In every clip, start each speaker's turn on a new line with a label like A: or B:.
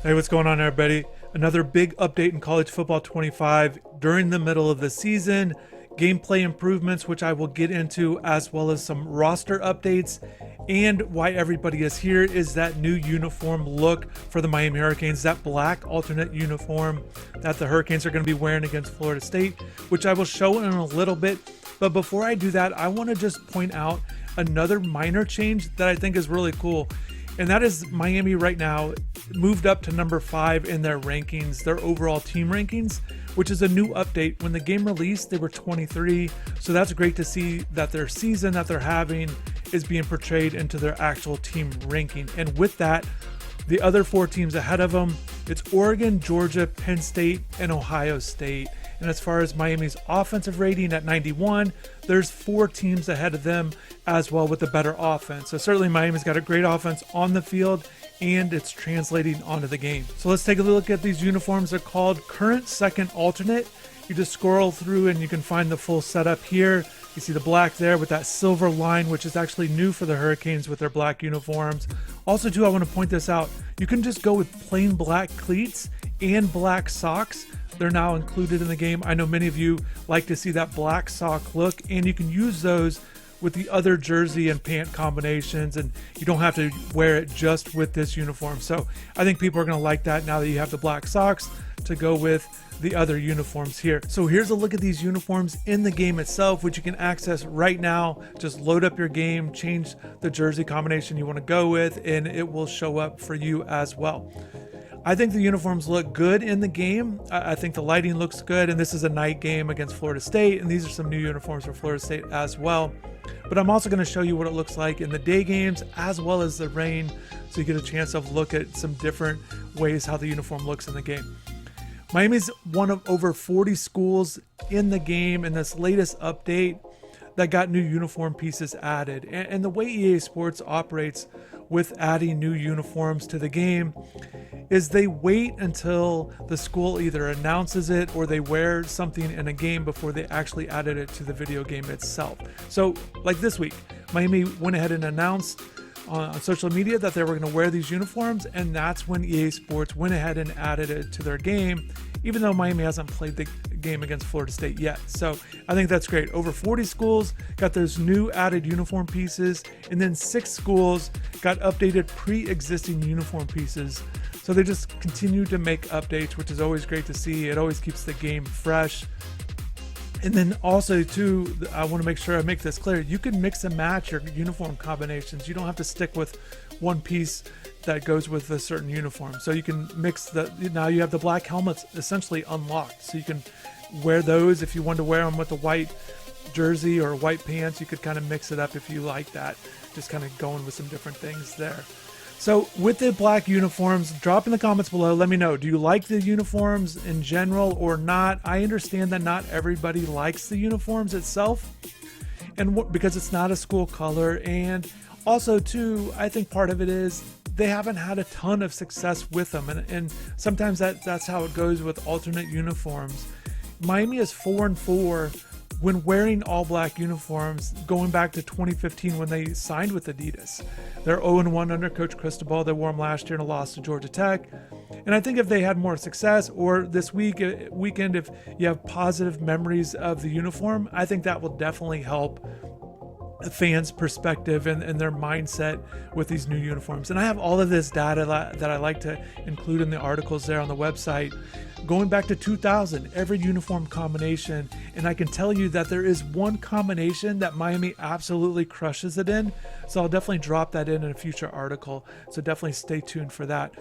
A: Hey, what's going on, everybody? Another big update in College Football 25 during the middle of the season. Gameplay improvements, which I will get into, as well as some roster updates. And why everybody is here is that new uniform look for the Miami Hurricanes, that black alternate uniform that the Hurricanes are going to be wearing against Florida State, which I will show in a little bit. But before I do that, I want to just point out another minor change that I think is really cool. And that is Miami right now moved up to number 5 in their rankings, their overall team rankings, which is a new update. When the game released, they were 23. So that's great to see that their season that they're having is being portrayed into their actual team ranking. And with that, the other 4 teams ahead of them, it's Oregon, Georgia, Penn State, and Ohio State. And as far as Miami's offensive rating at 91, there's 4 teams ahead of them as well with a better offense. So certainly Miami's got a great offense on the field, and it's translating onto the game. So let's take a look at these uniforms. They're called Current Second Alternate. You just scroll through and you can find the full setup here. You see the black there with that silver line, which is actually new for the Hurricanes with their black uniforms. Also too, I want to point this out. You can just go with plain black cleats and black socks. They're now included in the game. I know many of you like to see that black sock look, and you can use those with the other jersey and pant combinations, and you don't have to wear it just with this uniform. So I think people are going to like that now that you have the black socks to go with the other uniforms here. So here's a look at these uniforms in the game itself, which you can access right now. Just load up your game, change the jersey combination you want to go with, and it will show up for you as well. I think the uniforms look good in the game. I think the lighting looks good, and this is a night game against Florida State, and these are some new uniforms for Florida State as well. But I'm also going to show you what it looks like in the day games as well as the rain, so you get a chance to look at some different ways how the uniform looks in the game. Miami's one of over 40 schools in the game in this latest update that got new uniform pieces added. And the way EA Sports operates with adding new uniforms to the game is they wait until the school either announces it or they wear something in a game before they actually added it to the video game itself. So like this week, Miami went ahead and announced on social media that they were going to wear these uniforms, and that's when EA Sports went ahead and added it to their game, even though Miami hasn't played the game against Florida State yet. So I think that's great. Over 40 schools got those new added uniform pieces, and then 6 schools got updated pre-existing uniform pieces. So they just continue to make updates, which is always great to see. It always keeps the game fresh. And then also too, I want to make sure I make this clear. You can mix and match your uniform combinations. You don't have to stick with one piece that goes with a certain uniform. So you can mix now you have the black helmets essentially unlocked. So you can wear those if you want to wear them with a white jersey or white pants. You could kind of mix it up if you like that. Just kind of going with some different things there. So with the black uniforms, drop in the comments below. Let me know. Do you like the uniforms in general or not? I understand that not everybody likes the uniforms itself, and because it's not a school color. And also too, I think part of it is they haven't had a ton of success with them. And sometimes that's how it goes with alternate uniforms. Miami is 4-4 when wearing all black uniforms going back to 2015 when they signed with Adidas. They're 0-1 under Coach Cristobal. They wore them last year in a loss to Georgia Tech. And I think if they had more success, or this weekend, if you have positive memories of the uniform, I think that will definitely help a fan's perspective and their mindset with these new uniforms. And I have all of this data that I like to include in the articles there on the website, going back to 2000, every uniform combination. And I can tell you that there is one combination that Miami absolutely crushes it in. So I'll definitely drop that in a future article. So definitely stay tuned for that.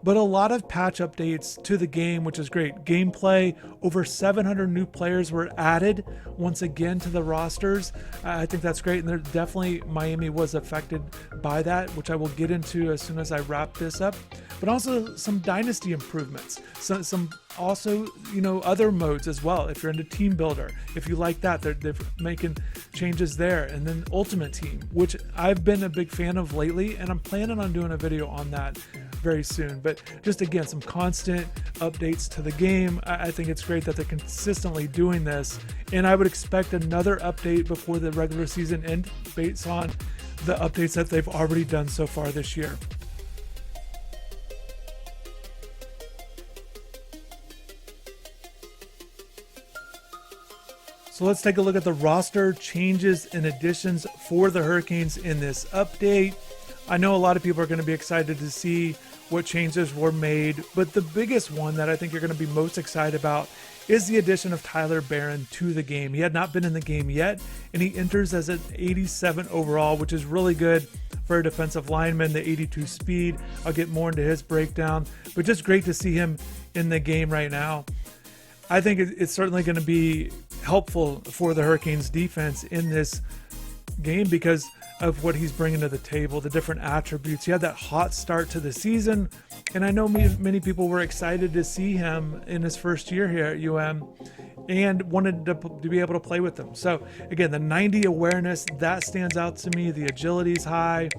A: But a lot of patch updates to the game, which is great. Gameplay, over 700 new players were added once again to the rosters. I think that's great. And there definitely Miami was affected by that, which I will get into as soon as I wrap this up. But also some dynasty improvements. Some also, other modes as well. If you're into team builder, if you like that, they're making changes there. And then Ultimate Team, which I've been a big fan of lately, and I'm planning on doing a video on that very soon. But just again, some constant updates to the game. I think it's great that they're consistently doing this, and I would expect another update before the regular season ends based on the updates that they've already done so far this year. So let's take a look at the roster changes and additions for the Hurricanes in this update. I know a lot of people are going to be excited to see what changes were made, but the biggest one that I think you're going to be most excited about is the addition of Tyler Barron to the game. He had not been in the game yet, and he enters as an 87 overall, which is really good for a defensive lineman, the 82 speed. I'll get more into his breakdown, but just great to see him in the game right now. I think it's certainly going to be helpful for the Hurricanes defense in this game because of what he's bringing to the table, the different attributes. He had that hot start to the season, and I know many people were excited to see him in his first year here at UM and wanted to be able to play with them. So again, the 90 awareness, that stands out to me. The agility is high.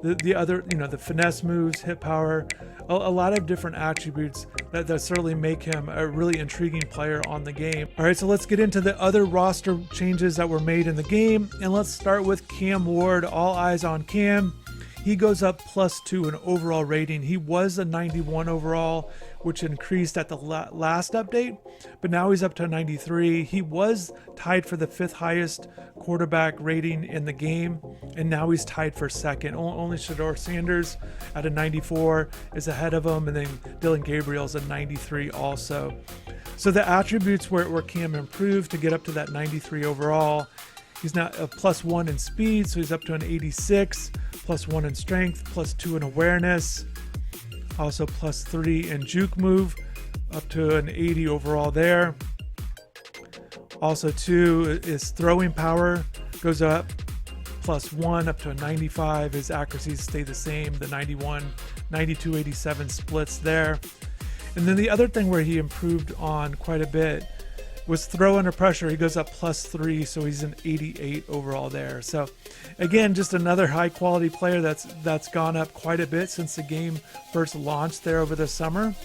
A: The other, the finesse moves, hit power, a lot of different attributes that certainly make him a really intriguing player on the game. All right, so let's get into the other roster changes that were made in the game. And let's start with Cam Ward. All eyes on Cam. He goes up +2 in overall rating. He was a 91 overall, which increased at the last update, but now he's up to a 93. He was tied for the 5th highest quarterback rating in the game, and now he's tied for second. Only Shedeur Sanders at a 94 is ahead of him, and then Dylan Gabriel's a 93 also. So the attributes where Cam improved to get up to that 93 overall. He's now a +1 in speed, so he's up to an 86, +1 in strength, +2 in awareness, also +3 in juke move, up to an 80 overall there. Also 2 is throwing power, goes up +1 up to a 95. His accuracies stay the same, the 91, 92, 87 splits there. And then the other thing where he improved on quite a bit was throw under pressure. He goes up +3, so he's an 88 overall there. So again, just another high quality player that's gone up quite a bit since the game first launched there over the summer.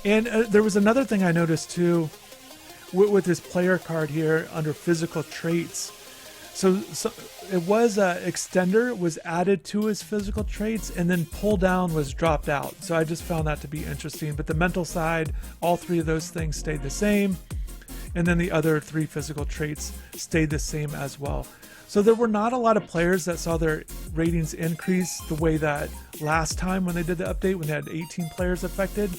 A: And there was another thing I noticed too with his player card here under physical traits. So it was extender was added to his physical traits, and then pull down was dropped out. So I just found that to be interesting. But the mental side, all 3 of those things stayed the same. And then the other 3 physical traits stayed the same as well. So there were not a lot of players that saw their ratings increase the way that last time when they did the update, when they had 18 players affected.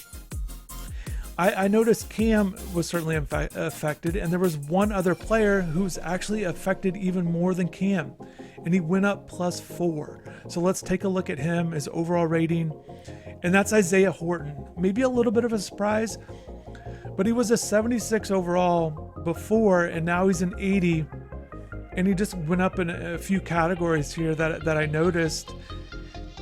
A: I noticed Cam was certainly affected, and there was one other player who's actually affected even more than Cam, and he went up +4. So let's take a look at him, his overall rating, and that's Isaiah Horton. Maybe a little bit of a surprise, but he was a 76 overall before, and now he's an 80, and he just went up in a few categories here that I noticed.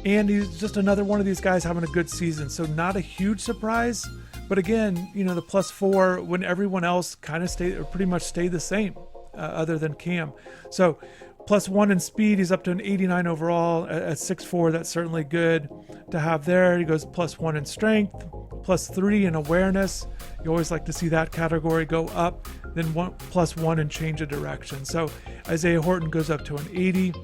A: And he's just another one of these guys having a good season, so not a huge surprise. But again, the +4 when everyone else kind of pretty much stayed the same, other than Cam. So +1 in speed, he's up to an 89 overall at 6'4". That's certainly good to have there. He goes +1 in strength, +3 in awareness. You always like to see that category go up. Then +1 in change of direction. So Isaiah Horton goes up to an 80.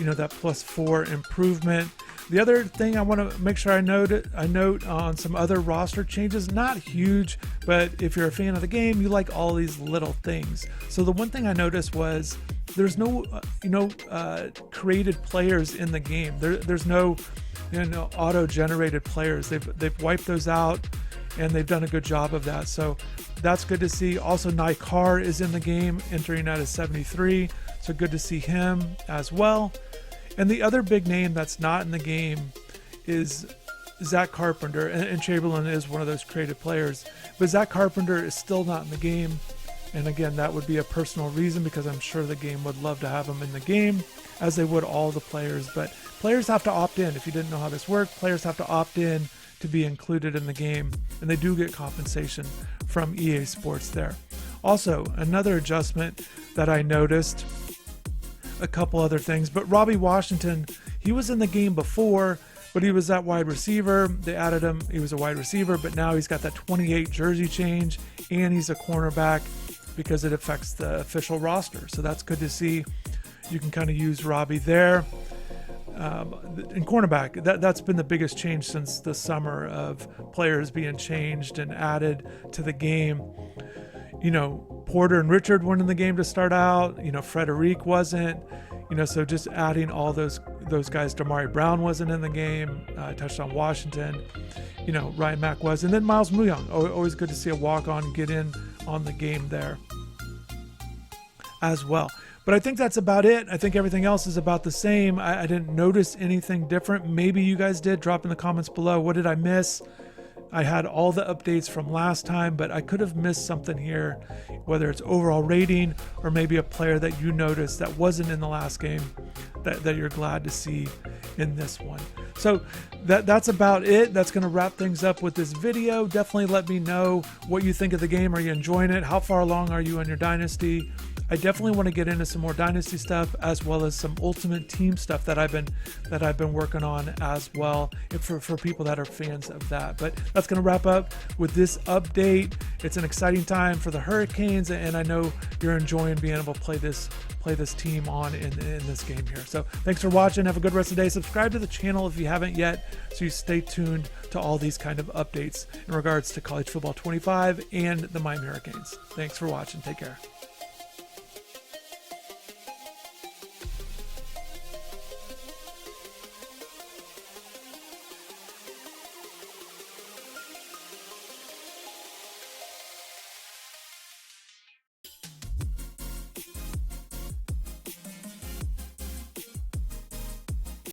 A: That +4 improvement. The other thing I want to make sure I note on some other roster changes, not huge, but if you're a fan of the game, you like all these little things. So the one thing I noticed was there's no, created players in the game. There's no, auto-generated players. They've wiped those out, and they've done a good job of that. So that's good to see. Also, Naikar is in the game, entering at a 73. So good to see him as well. And the other big name that's not in the game is Zach Carpenter, and Chamberlain is one of those creative players. But Zach Carpenter is still not in the game. And again, that would be a personal reason because I'm sure the game would love to have him in the game, as they would all the players. But players have to opt in. If you didn't know how this worked, players have to opt in to be included in the game. And they do get compensation from EA Sports there. Also, another adjustment that I noticed, a couple other things, but Robbie Washington, he was in the game before, but he was that wide receiver. They added him. He was a wide receiver, but now he's got that 28 jersey change, and he's a cornerback because it affects the official roster. So that's good to see. You can kind of use Robbie there. In cornerback, that's been the biggest change since the summer of players being changed and added to the game. Porter and Richard weren't in the game to start out. Frederic wasn't. So just adding all those guys. Damari Brown wasn't in the game. I touched on Washington. Ryan Mack was, and then Miles Muyong. Always good to see a walk-on get in on the game there as well. But I think that's about it. I think everything else is about the same. I didn't notice anything different. Maybe you guys did. Drop in the comments below. What did I miss? I had all the updates from last time, but I could have missed something here, whether it's overall rating or maybe a player that you noticed that wasn't in the last game that you're glad to see in this one. So that's about it. That's going to wrap things up with this video. Definitely let me know what you think of the game. Are you enjoying it? How far along are you on your Dynasty? I definitely want to get into some more Dynasty stuff, as well as some Ultimate Team stuff that I've been working on as well, for people that are fans of that. But that's going to wrap up with this update. It's an exciting time for the Hurricanes, and I know you're enjoying being able to play this team on in this game here. So thanks for watching. Have a good rest of the day. Subscribe to the channel if you haven't yet, so you stay tuned to all these kind of updates in regards to College Football 25 and the Miami Hurricanes. Thanks for watching. Take care.